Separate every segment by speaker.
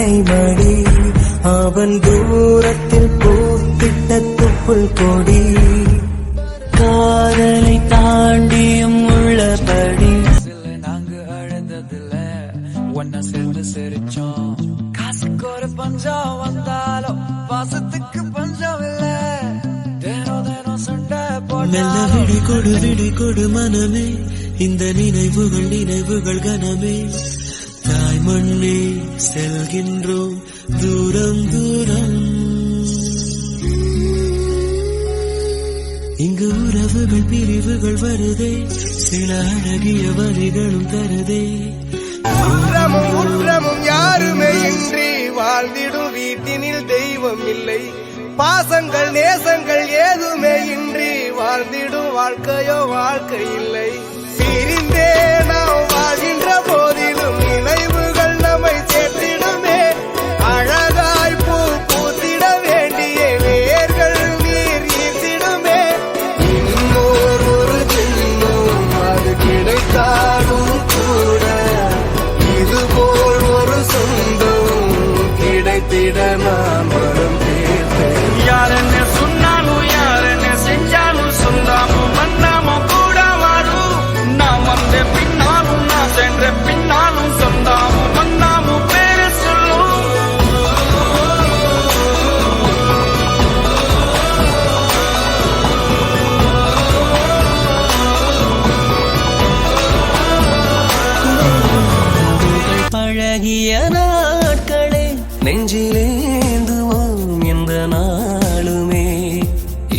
Speaker 1: அன்னை மடி அவன் தூரத்தில் பூத்திட்ட துப்புள் கொடி காதலை தாண்டியும் உள்ளபடி
Speaker 2: நாங்க அழுந்ததில்ல ஒன்ன சேர்ந்து சிரிச்சோம் காசுக்கு ஒரு பஞ்சம் வந்தாலும் பாசத்துக்கு பஞ்சம் இல்ல தினம் தினம் சண்டை
Speaker 1: மெல்ல விடி கொடு மனமே இந்த நினைவுகள் கனமே தாய் மண்ணே செல்கின்றோம் தூரம் தூரம் இங்கு உறவுகள் பிரிவுகள் வருதே சில அழகிய வரிகளும் தருதே
Speaker 3: உற்றமும் யாருமே இன்றி வாழ்ந்திடும் வீட்டினில் தெய்வம் இல்லை பாசங்கள் நேசங்கள் ஏதுமே இன்றி வாழ்ந்திடும் வாழ்க்கையோ வாழ்க்கை இல்லை பிரிந்தே நாம் வாழ்கின்ற போதிலும் நினைவுகள் நம்மை சேர்த்திடுமே அழகாய் பூ பூத்திட வேண்டிய வேர்கள் நீர் ஈர்த்திடுமே இன்னொரு ஒரு ஜென்மம் அது கிடைத்தாலும் கூட இதுபோல் ஒரு சொந்தம் கிடைத்திட நான் வரம்
Speaker 2: யாரென்ன சொன்னாலும் யாரென்ன செஞ்சாலும் சொந்தாமும் மன்னாமும் கூட வாழும் நான் வந்த பின்னாலும் நான் சென்ற பின்னாலும் சொந்தாமும் மன்னாமும் பேரு சொல்லும்
Speaker 1: பழகிய நாட்களே நெஞ்சிலேந்துவோம் எந்த நாளுமே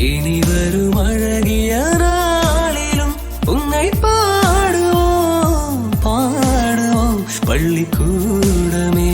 Speaker 1: இனி வரும் அழகிய நாளிலும் உன்னை பாடுவோம் பள்ளிக்கூடமே